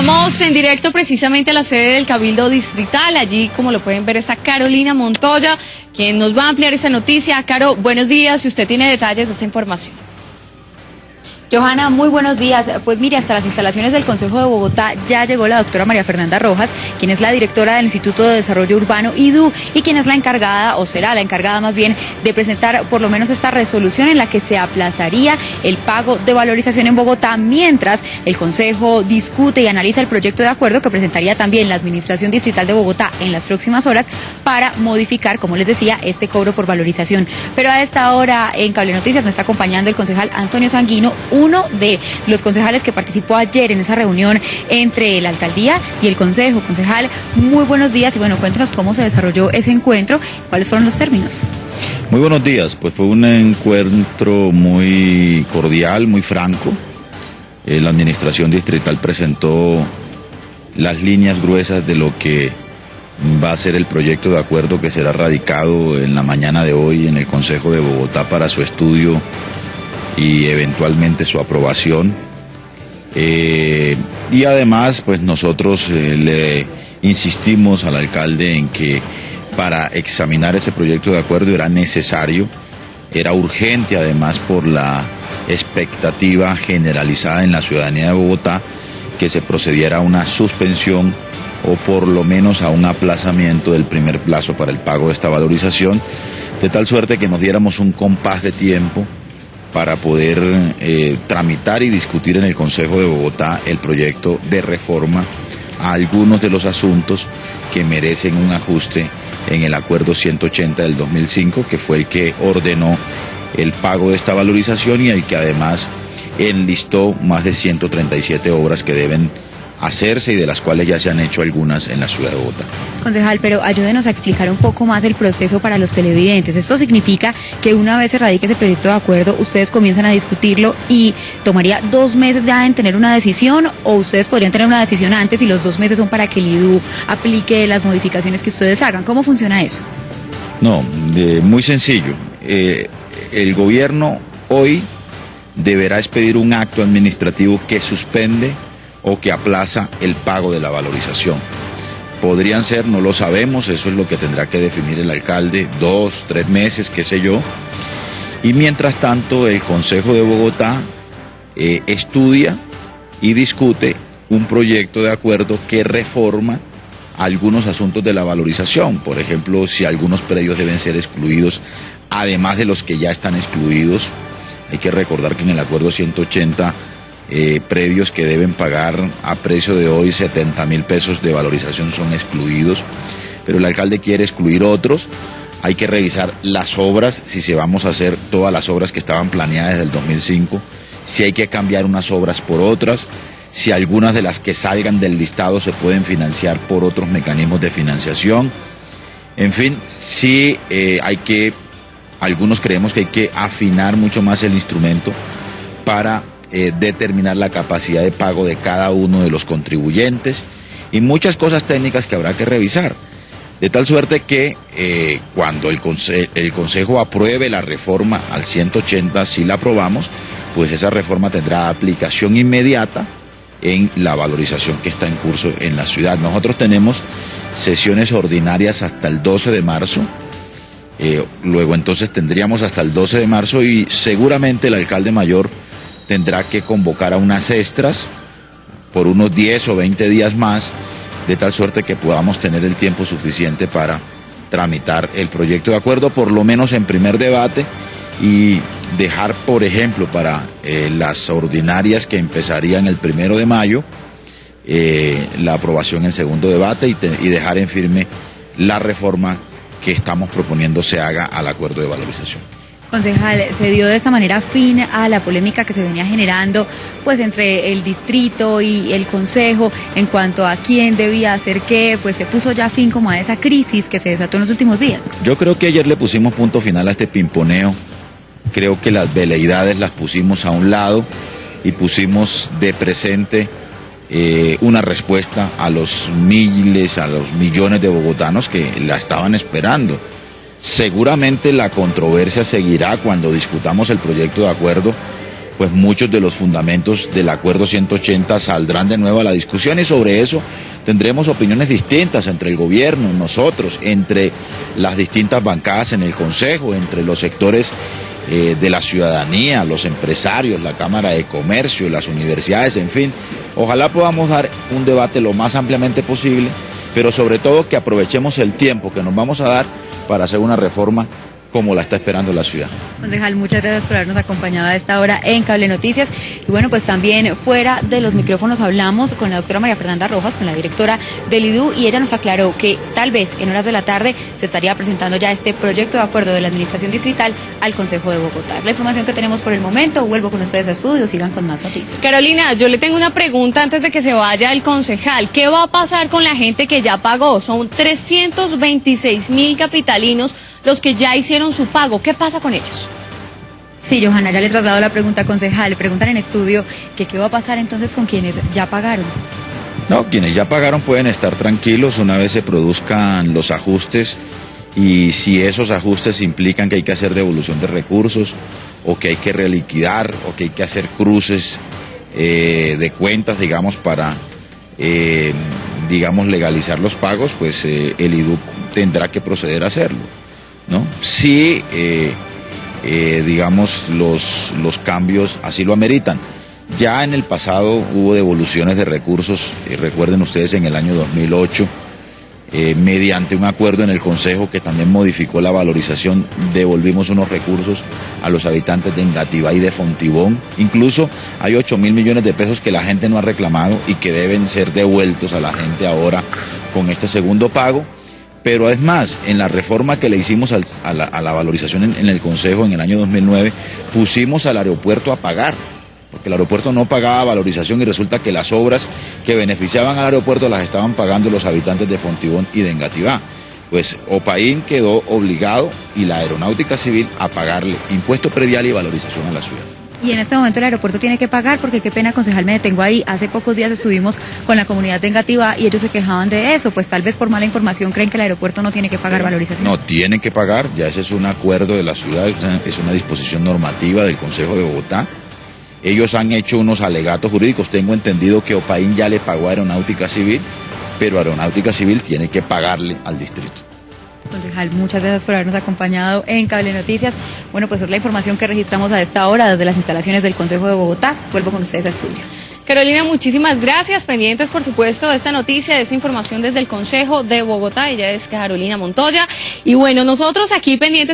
Vamos en directo precisamente a la sede del Cabildo Distrital. Allí, como lo pueden ver, está Carolina Montoya, quien nos va a ampliar esa noticia. Caro, buenos días, si usted tiene detalles de esta información. Johanna, muy buenos días. Pues mire, hasta las instalaciones del Consejo de Bogotá ya llegó la doctora María Fernanda Rojas, quien es la directora del Instituto de Desarrollo Urbano IDU y quien es la encargada, o será la encargada más bien, de presentar por lo menos esta resolución en la que se aplazaría el pago de valorización en Bogotá mientras el Consejo discute y analiza el proyecto de acuerdo que presentaría también la Administración Distrital de Bogotá en las próximas horas para modificar, como les decía, este cobro por valorización. Pero a esta hora en Cable Noticias me está acompañando el concejal Antonio Sanguino, uno de los concejales que participó ayer en esa reunión entre la alcaldía y el consejo. Concejal, muy buenos días y bueno, cuéntanos cómo se desarrolló ese encuentro, cuáles fueron los términos. Muy buenos días, pues fue un encuentro muy cordial, muy franco. La administración distrital presentó las líneas gruesas de lo que va a ser el proyecto de acuerdo que será radicado en la mañana de hoy en el Consejo de Bogotá para su estudio y eventualmente su aprobación. Y además, pues nosotros le insistimos al alcalde en que para examinar ese proyecto de acuerdo era necesario, era urgente además por la expectativa generalizada en la ciudadanía de Bogotá, que se procediera a una suspensión o por lo menos a un aplazamiento del primer plazo para el pago de esta valorización, de tal suerte que nos diéramos un compás de tiempo para poder tramitar y discutir en el Consejo de Bogotá el proyecto de reforma a algunos de los asuntos que merecen un ajuste en el Acuerdo 180 del 2005, que fue el que ordenó el pago de esta valorización y el que además enlistó más de 137 obras que deben hacerse y de las cuales ya se han hecho algunas en la ciudad de Bogotá. Concejal, pero ayúdenos a explicar un poco más el proceso para los televidentes. Esto significa que una vez se radique ese proyecto de acuerdo, ustedes comienzan a discutirlo y tomaría 2 meses ya en tener una decisión, o ustedes podrían tener una decisión antes y los 2 meses son para que el IDU aplique las modificaciones que ustedes hagan. ¿Cómo funciona eso? No, muy sencillo. El gobierno hoy deberá expedir un acto administrativo que suspende o que aplaza el pago de la valorización. Podrían ser, no lo sabemos, eso es lo que tendrá que definir el alcalde, 2, 3 meses, qué sé yo. Y mientras tanto, el Consejo de Bogotá estudia y discute un proyecto de acuerdo que reforma algunos asuntos de la valorización. Por ejemplo, si algunos predios deben ser excluidos, además de los que ya están excluidos. Hay que recordar que en el Acuerdo 180 predios que deben pagar a precio de hoy 70.000 pesos de valorización son excluidos, pero el alcalde quiere excluir otros. Hay que revisar las obras, si se vamos a hacer todas las obras que estaban planeadas desde el 2005, si hay que cambiar unas obras por otras, si algunas de las que salgan del listado se pueden financiar por otros mecanismos de financiación. En fin, sí algunos creemos que hay que afinar mucho más el instrumento para determinar la capacidad de pago de cada uno de los contribuyentes y muchas cosas técnicas que habrá que revisar. De tal suerte que cuando el Consejo apruebe la reforma al 180, si la aprobamos, pues esa reforma tendrá aplicación inmediata en la valorización que está en curso en la ciudad. Nosotros tenemos sesiones ordinarias hasta el 12 de marzo, luego entonces tendríamos hasta el 12 de marzo y seguramente el alcalde mayor tendrá que convocar a unas extras por unos 10 o 20 días más, de tal suerte que podamos tener el tiempo suficiente para tramitar el proyecto de acuerdo, por lo menos en primer debate, y dejar, por ejemplo, para las ordinarias que empezarían el 1 de mayo, la aprobación en segundo debate y dejar en firme la reforma que estamos proponiendo se haga al acuerdo de valorización. Concejal, se dio de esta manera fin a la polémica que se venía generando pues entre el distrito y el consejo en cuanto a quién debía hacer qué, pues se puso ya fin como a esa crisis que se desató en los últimos días. Yo creo que ayer le pusimos punto final a este pimponeo, creo que las veleidades las pusimos a un lado y pusimos de presente una respuesta a los miles, a los millones de bogotanos que la estaban esperando. Seguramente la controversia seguirá cuando discutamos el proyecto de acuerdo, pues muchos de los fundamentos del acuerdo 180 saldrán de nuevo a la discusión, y sobre eso tendremos opiniones distintas entre el gobierno, nosotros, entre las distintas bancadas en el Consejo, entre los sectores de la ciudadanía, los empresarios, la Cámara de Comercio, las universidades, en fin. Ojalá podamos dar un debate lo más ampliamente posible, pero sobre todo que aprovechemos el tiempo que nos vamos a dar para hacer una reforma como la está esperando la ciudad. Concejal, muchas gracias por habernos acompañado a esta hora en Cable Noticias. Y bueno, pues también fuera de los micrófonos hablamos con la doctora María Fernanda Rojas, con la directora del IDU, y ella nos aclaró que tal vez en horas de la tarde se estaría presentando ya este proyecto de acuerdo de la Administración Distrital al Consejo de Bogotá. Es la información que tenemos por el momento. Vuelvo con ustedes a estudios, sigan con más noticias. Carolina, yo le tengo una pregunta antes de que se vaya el concejal. ¿Qué va a pasar con la gente que ya pagó? Son 326.000 capitalinos los que ya hicieron su pago. ¿Qué pasa con ellos? Sí, Johanna, ya le traslado la pregunta, concejal. Preguntan en estudio que qué va a pasar entonces con quienes ya pagaron. No, quienes ya pagaron pueden estar tranquilos una vez se produzcan los ajustes, y si esos ajustes implican que hay que hacer devolución de recursos o que hay que reliquidar o que hay que hacer cruces de cuentas, digamos, para legalizar los pagos, pues el IDU tendrá que proceder a hacerlo, ¿no? Si los cambios así lo ameritan. Ya en el pasado hubo devoluciones de recursos, recuerden ustedes, en el año 2008, mediante un acuerdo en el Consejo que también modificó la valorización, devolvimos unos recursos a los habitantes de Engativá y de Fontibón. Incluso hay 8.000 millones de pesos que la gente no ha reclamado y que deben ser devueltos a la gente ahora con este segundo pago. Pero es más, en la reforma que le hicimos a la valorización en el Consejo en el año 2009, pusimos al aeropuerto a pagar, porque el aeropuerto no pagaba valorización y resulta que las obras que beneficiaban al aeropuerto las estaban pagando los habitantes de Fontibón y de Engativá. Pues Opaín quedó obligado, y la Aeronáutica Civil, a pagarle impuesto predial y valorización a la ciudad. Y en este momento el aeropuerto tiene que pagar, porque qué pena, concejal, me detengo ahí. Hace pocos días estuvimos con la comunidad de Engativá y ellos se quejaban de eso, pues tal vez por mala información creen que el aeropuerto no tiene que pagar valorización. No, tienen que pagar, ya ese es un acuerdo de la ciudad, es una disposición normativa del Consejo de Bogotá. Ellos han hecho unos alegatos jurídicos, tengo entendido que Opaín ya le pagó a Aeronáutica Civil, pero Aeronáutica Civil tiene que pagarle al distrito. Concejal, muchas gracias por habernos acompañado en Cable Noticias. Bueno, pues es la información que registramos a esta hora desde las instalaciones del Consejo de Bogotá. Vuelvo con ustedes a estudio. Carolina, muchísimas gracias. Pendientes, por supuesto, de esta noticia, de esta información desde el Consejo de Bogotá. Ella es Carolina Montoya. Y bueno, nosotros aquí pendientes